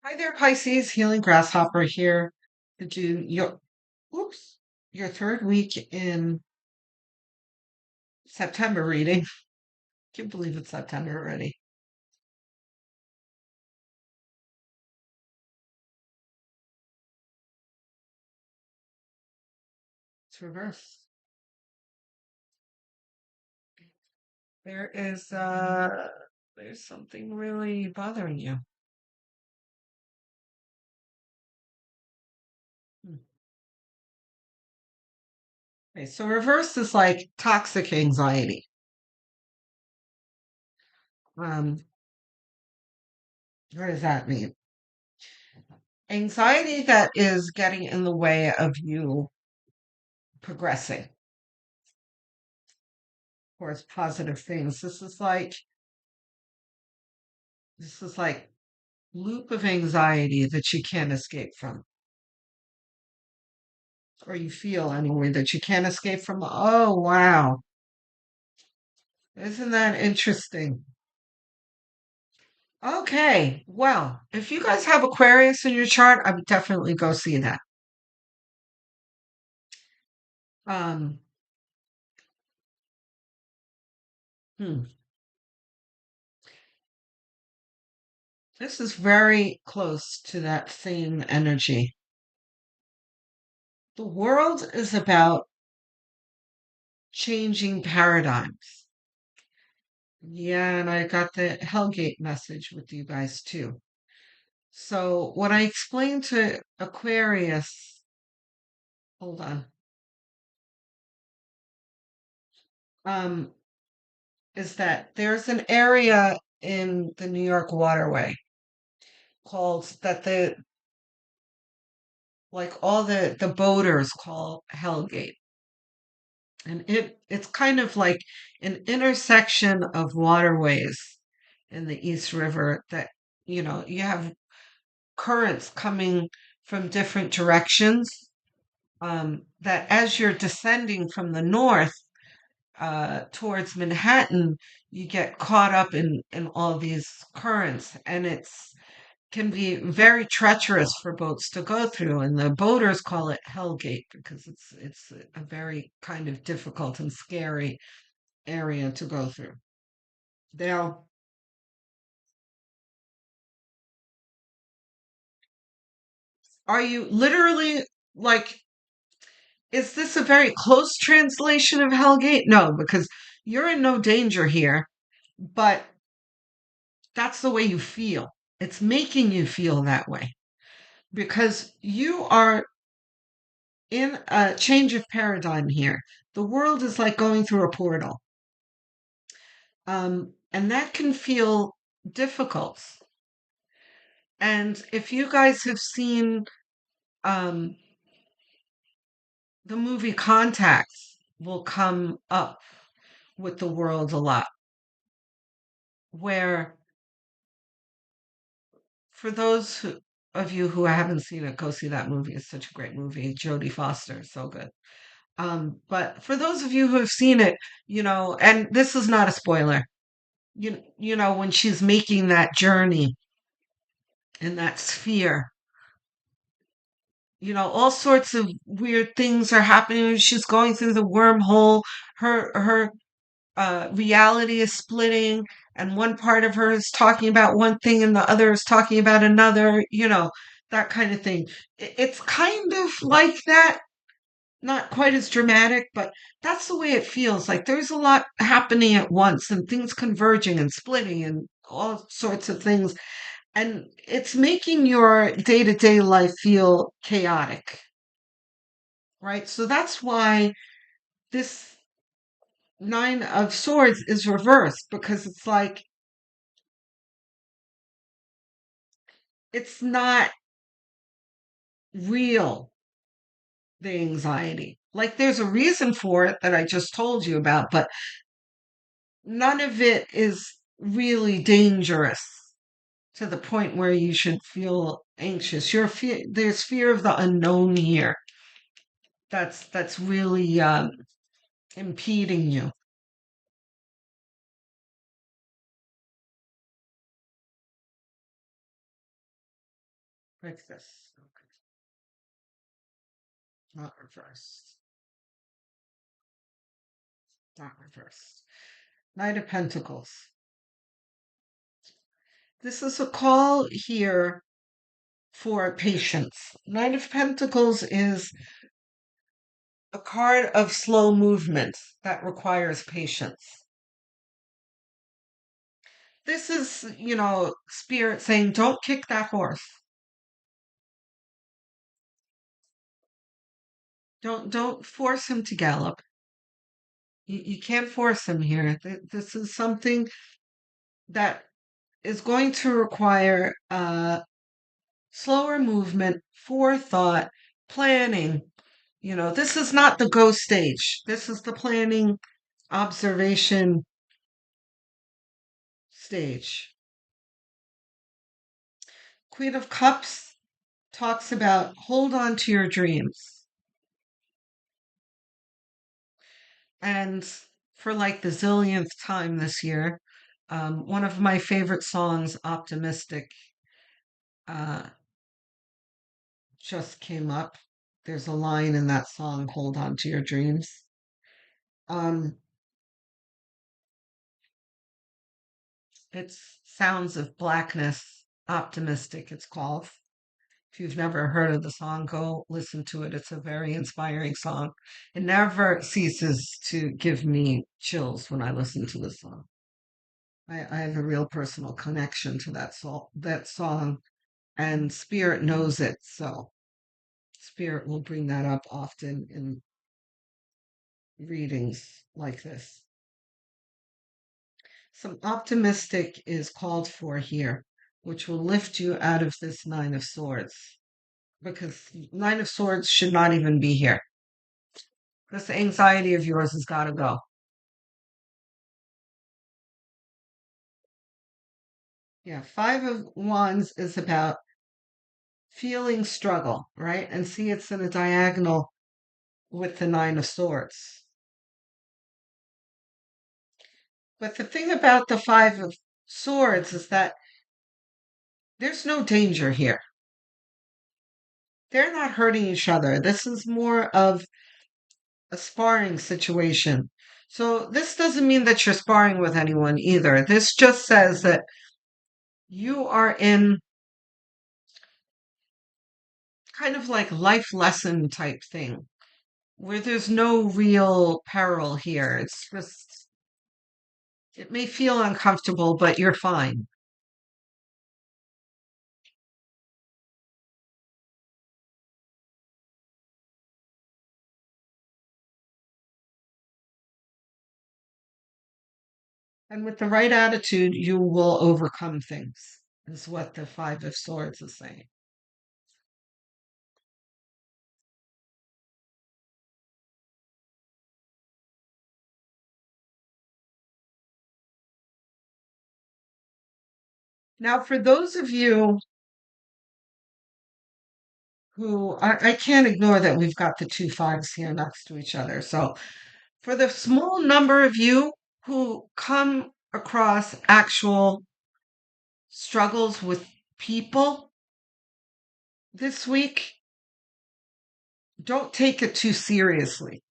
Hi there, Pisces. Healing Grasshopper here to do your third week in September reading. Can't believe it's September already. It's reverse. There is there's something really bothering you. Hmm. Okay, so reverse is like toxic anxiety. Um, what does that mean? Anxiety that is getting in the way of you progressing towards positive things. This is like loop of anxiety that you can't escape from, or you feel anyway that you can't escape from. Oh, wow. Isn't that interesting? Okay, well, if you guys have Aquarius in your chart, I would definitely go see that. Um, hmm, this is very close to that same energy. The world is about changing paradigms. Yeah, and I got the Hellgate message with you guys too. So, what I explained to Aquarius, hold on, um, is that there's an area in the New York waterway called that the like all the boaters call Hellgate. And it's kind of like an intersection of waterways in the East River that, you have currents coming from different directions. That as you're descending from the north towards Manhattan, you get caught up in all these currents, and it's can be very treacherous for boats to go through. And the boaters call it Hellgate because it's a very kind of difficult and scary area to go through. Now, are you literally like? Is this a very close translation of Hellgate? No, because you're in no danger here, but that's the way you feel. It's making you feel that way because you are in a change of paradigm here. The world is like going through a portal, and that can feel difficult. And if you guys have seen um, the movie Contacts, will come up with the world a lot, where for of you who haven't seen it, go see that movie. It's such a great movie. Jodie Foster, so good. But for those of you who have seen it, and this is not a spoiler, when she's making that journey in that sphere, all sorts of weird things are happening. She's going through the wormhole. Her reality is splitting, and one part of her is talking about one thing, and the other is talking about another. That kind of thing. It's kind of like that, not quite as dramatic, but that's the way it feels. Like there's a lot happening at once, and things converging and splitting, and all sorts of things, and it's making your day-to-day life feel chaotic, right? So that's why this Nine of Swords is reversed, because it's like it's not real, the anxiety. Like there's a reason for it that I just told you about, but none of it is really dangerous to the point where you should feel anxious. There's fear of the unknown here. That's really impeding you. like this. Okay. Not reversed. Not reversed. Knight of Pentacles. This is a call here for patience. Knight of Pentacles is a card of slow movement that requires patience. This is, spirit saying, don't kick that horse. Don't force him to gallop. You can't force him here. This is something that is going to require slower movement, forethought, planning. This is not the go stage. This is the planning, observation stage. Queen of Cups talks about hold on to your dreams. And for like the zillionth time this year, one of my favorite songs, Optimistic, uh, just came up. There's a line in that song, Hold On to Your Dreams. Um, it's Sounds of Blackness, Optimistic, it's called. If you've never heard of the song, go listen to it. It's a very inspiring song. It never ceases to give me chills when I listen to the song. I have a real personal connection to that song, and Spirit knows it, so Spirit will bring that up often in readings like this. Some optimistic is called for here, which will lift you out of this Nine of Swords, because Nine of Swords should not even be here. This anxiety of yours has got to go. Yeah, Five of Wands is about feeling struggle, right? And see, it's in a diagonal with the Nine of Swords. But the thing about the Five of Swords is that there's no danger here. They're not hurting each other. This is more of a sparring situation. So this doesn't mean that you're sparring with anyone either. This just says that you are in kind of like life lesson type thing where there's no real peril here. It's just, it may feel uncomfortable, but you're fine. And with the right attitude, you will overcome things, is what the Five of Swords is saying. Now, for those of you who I can't ignore that we've got the two fives here next to each other. So, for the small number of you who come across actual struggles with people this week, don't take it too seriously.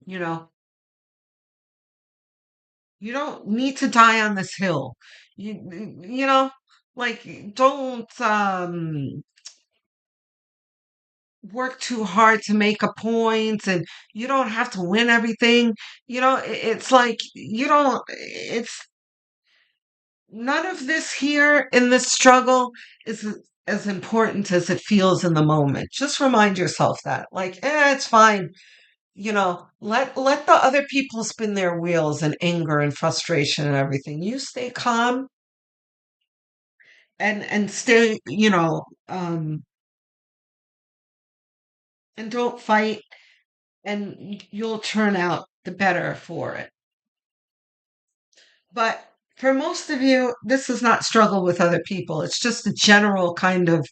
You know, you don't need to die on this hill. You know, like don't work too hard to make a point, and you don't have to win everything. It's like you don't it's none of this here in this struggle is as important as it feels in the moment. Just remind yourself that, like, it's fine. Let the other people spin their wheels and anger and frustration and everything. You stay calm and stay, and don't fight, and you'll turn out the better for it. But for most of you, this is not struggle with other people. It's just a general kind of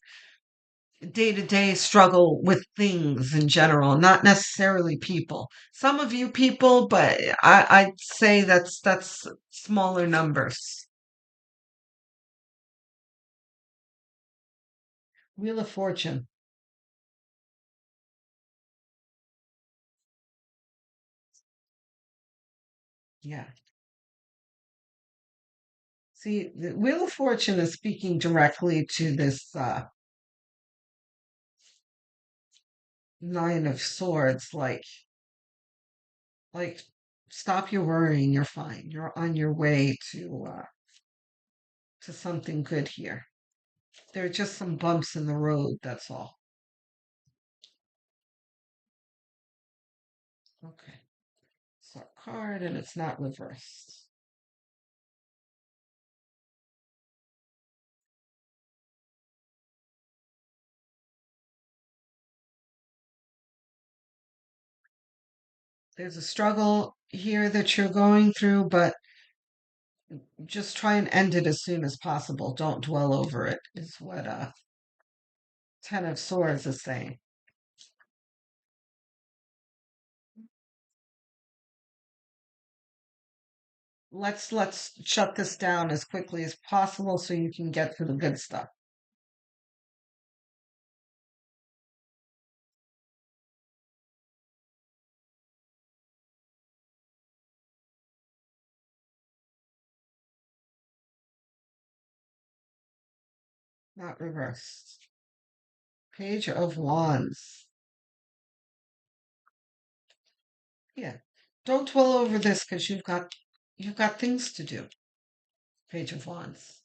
day to day struggle with things in general, not necessarily people. Some of you people, but I'd say that's smaller numbers. Wheel of Fortune. Yeah. See, the Wheel of Fortune is speaking directly to this Nine of Swords, like stop your worrying, you're fine. You're on your way to something good here. There are just some bumps in the road, that's all. Okay. So a card and it's not reversed. There's a struggle here that you're going through, but just try and end it as soon as possible. Don't dwell over it, is what Ten of Swords is saying. Let's shut this down as quickly as possible so you can get to the good stuff. Not reversed. Page of Wands. Yeah. Don't dwell over this because you've got things to do. Page of Wands.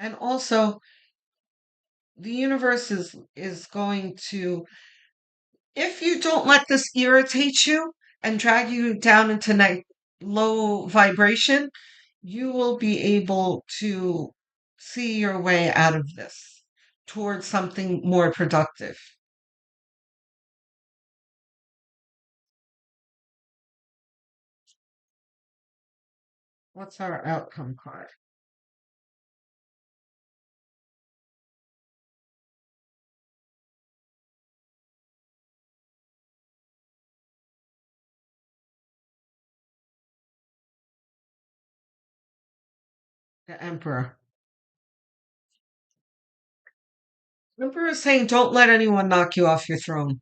And also the universe is going to, if you don't let this irritate you and drag you down into low vibration, you will be able to see your way out of this towards something more productive. What's our outcome card? The Emperor. The Emperor is saying, don't let anyone knock you off your throne.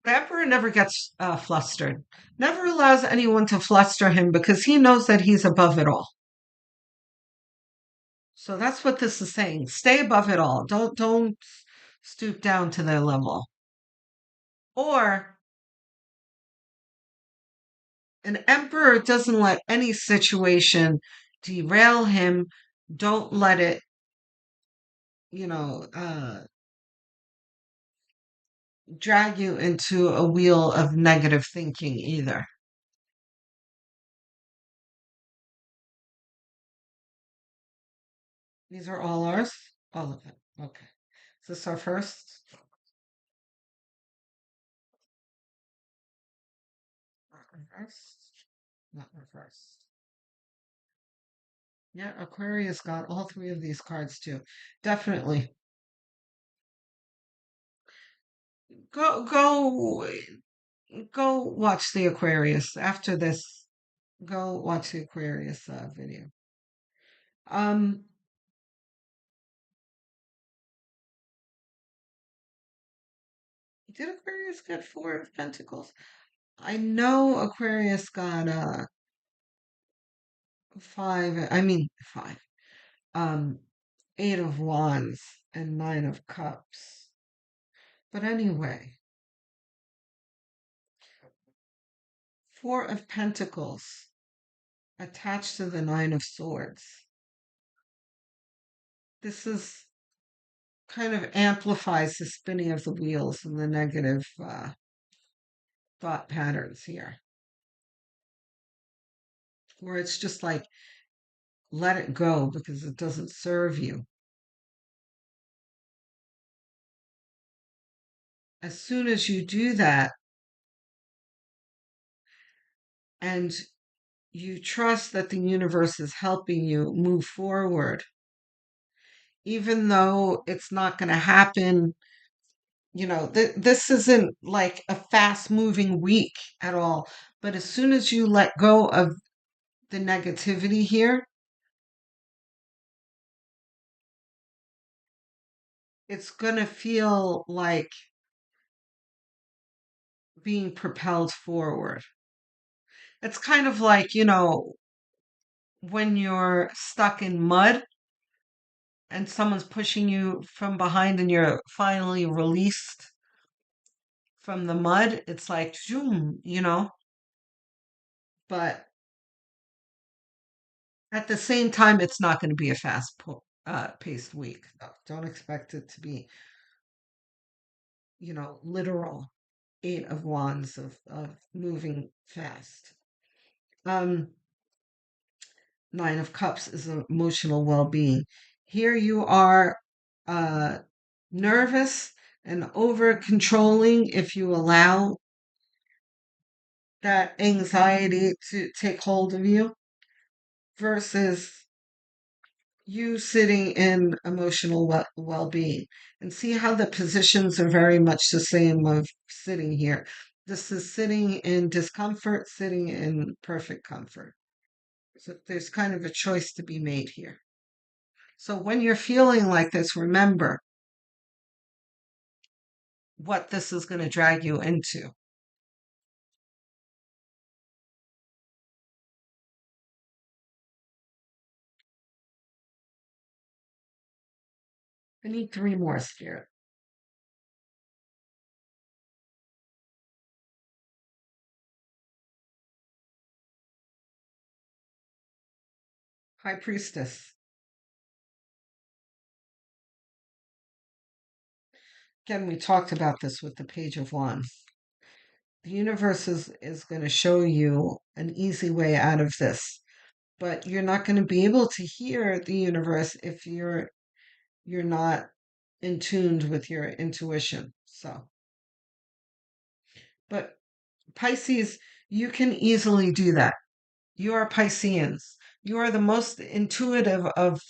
The Emperor never gets flustered, never allows anyone to fluster him because he knows that he's above it all. So that's what this is saying. Stay above it all. Don't stoop down to their level. Or an emperor doesn't let any situation derail him. Don't let it, you know, drag you into a wheel of negative thinking either. These are all ours? All of them. Okay. Is this our first? Not reversed. Not reversed. Yeah, Aquarius got all three of these cards too. Definitely. Go go watch the Aquarius after this. Go watch the Aquarius video. Um, did Aquarius get Four of Pentacles? I know Aquarius got five. I mean five. Um, Eight of Wands and Nine of Cups. But anyway, Four of Pentacles attached to the Nine of Swords. This is kind of amplifies the spinning of the wheels and the negative thought patterns here, where it's just like, let it go because it doesn't serve you. As soon as you do that and you trust that the universe is helping you move forward, even though it's not going to happen this isn't like a fast moving week at all. But as soon as you let go of the negativity here, it's going to feel like being propelled forward. It's kind of like, when you're stuck in mud and someone's pushing you from behind and you're finally released from the mud. It's like, zoom. But at the same time, it's not going to be a paced week. No, don't expect it to be, literal Eight of Wands of moving fast. Um, Nine of Cups is emotional well-being. Here you are uh, nervous and over controlling if you allow that anxiety to take hold of you versus you sitting in emotional well-being, and see how the positions are very much the same of sitting here. This is sitting in discomfort, sitting in perfect comfort. So there's kind of a choice to be made here. So when you're feeling like this, remember what this is going to drag you into. I need three more, Spirit. High Priestess. Again, we talked about this with the Page of Wands. The universe is going to show you an easy way out of this, but you're not going to be able to hear the universe if you're not in tuned with your intuition. So, but Pisces, you can easily do that. You are Pisceans. You are the most intuitive of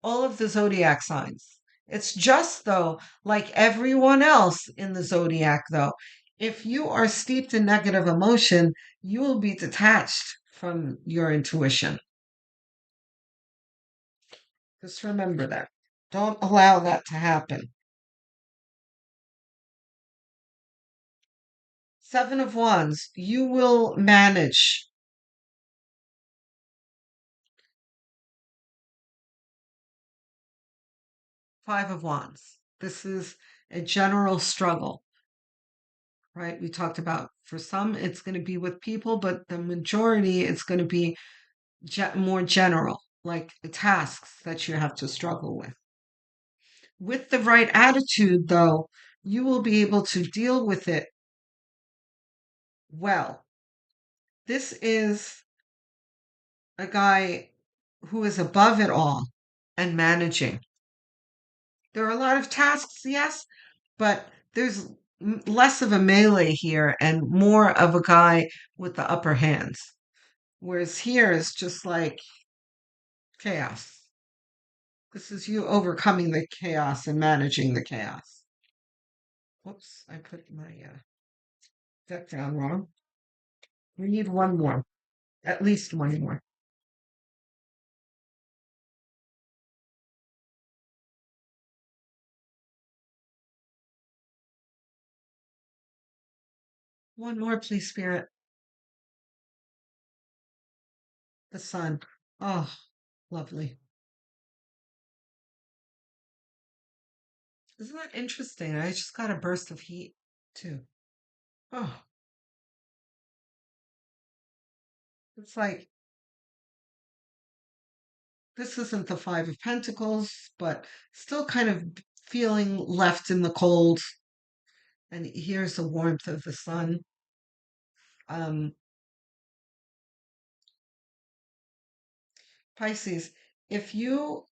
all of the zodiac signs. It's just, though, like everyone else in the zodiac, though, if you are steeped in negative emotion, you will be detached from your intuition. Just remember that. Don't allow that to happen. Seven of Wands, you will manage. Five of Wands. This is a general struggle, right? We talked about for some, it's going to be with people, but the majority, it's going to be more general, like the tasks that you have to struggle with. With the right attitude, though, you will be able to deal with it well. This is a guy who is above it all and managing. There are a lot of tasks, yes, but there's less of a melee here and more of a guy with the upper hands. Whereas here is just like chaos. This is you overcoming the chaos and managing the chaos. Whoops, I put my deck down wrong. We need one more, at least one more. One more, please, Spirit. The sun. Oh, lovely. Isn't that interesting? I just got a burst of heat, too. Oh, it's like this isn't the Five of Pentacles, but still kind of feeling left in the cold. And here's the warmth of the sun. Um, Pisces, if you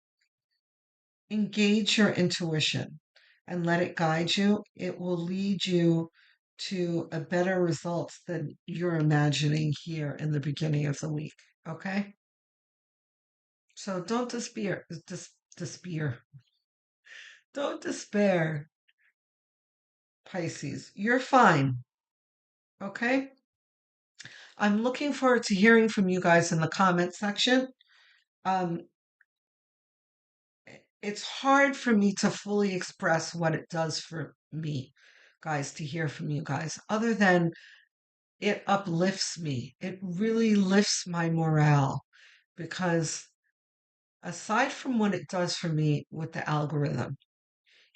engage your intuition and let it guide you, it will lead you to a better result than you're imagining here in the beginning of the week. Okay? So don't despair. Despair. Don't despair. Pisces. You're fine. Okay? I'm looking forward to hearing from you guys in the comment section. Um, it's hard for me to fully express what it does for me, guys, to hear from you guys, other than it uplifts me. It really lifts my morale because aside from what it does for me with the algorithm,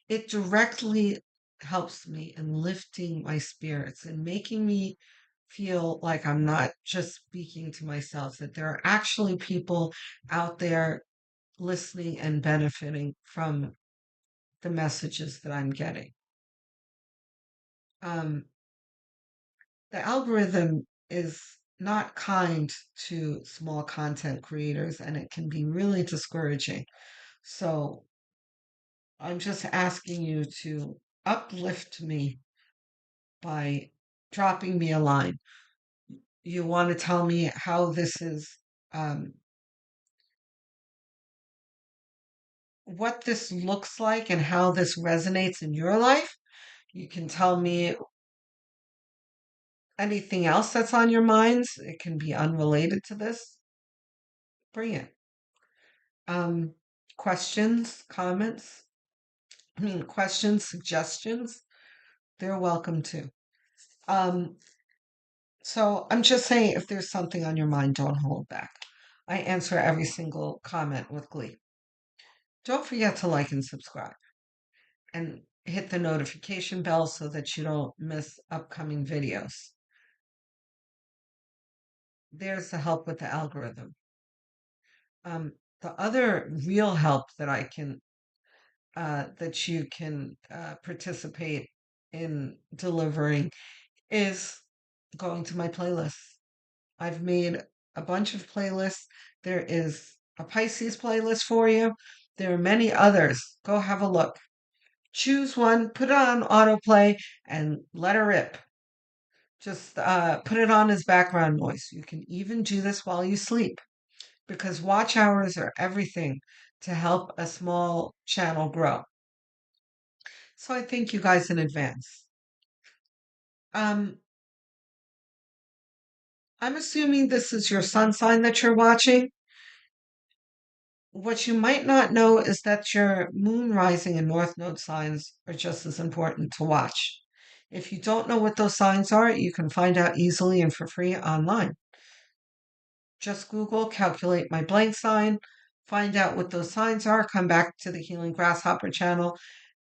it directly helps me in lifting my spirits and making me feel like I'm not just speaking to myself, that there are actually people out there listening and benefiting from the messages that I'm getting. Um, the algorithm is not kind to small content creators and it can be really discouraging. So I'm just asking you to uplift me by dropping me a line. You want to tell me how this is, um, what this looks like and how this resonates in your life. You can tell me anything else that's on your minds. It can be unrelated to this. Bring it. Um, questions, comments, questions, suggestions, they're welcome too. Um, so I'm just saying, if there's something on your mind, don't hold back. I answer every single comment with glee. Don't forget to like and subscribe and hit the notification bell so that you don't miss upcoming videos. There's the help with the algorithm. The other real help that that you can participate in delivering is going to my playlists. I've made a bunch of playlists. There is a Pisces playlist for you. There are many others. Go have a look. Choose one, put it on autoplay, and let her rip. Just put it on as background noise. You can even do this while you sleep because watch hours are everything to help a small channel grow. So I thank you guys in advance. I'm assuming this is your sun sign that you're watching. What you might not know is that your moon rising and north node signs are just as important to watch. If you don't know what those signs are, you can find out easily and for free online. Just Google calculate my blank sign, find out what those signs are, come back to the Healing Grasshopper channel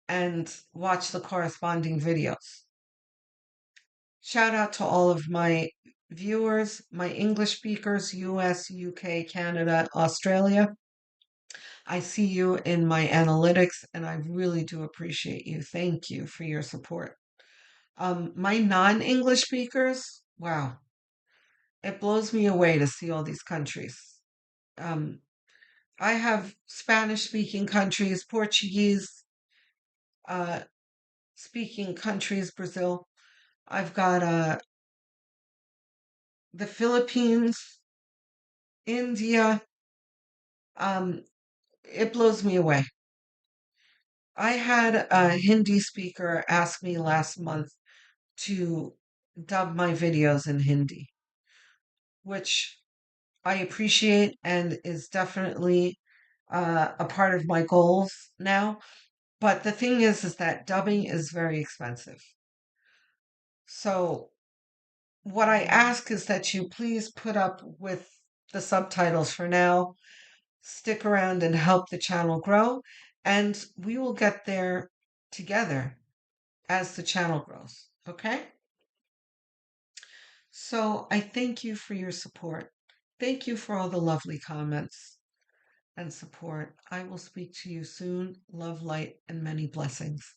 and watch the corresponding videos. Shout out to all of my viewers, my English speakers, US, UK, Canada, Australia. I see you in my analytics and I really do appreciate you. Thank you for your support. My non-English speakers, wow, it blows me away to see all these countries. Um, I have Spanish speaking countries, Portuguese uh, speaking countries, Brazil. I've got the Philippines, India. Um, it blows me away. I had a Hindi speaker ask me last month to dub my videos in Hindi, which I appreciate and is definitely a part of my goals now. But the thing is that dubbing is very expensive. So what I ask is that you please put up with the subtitles for now, stick around and help the channel grow, and we will get there together as the channel grows. Okay? So I thank you for your support. Thank you for all the lovely comments and support. I will speak to you soon. Love, light, and many blessings.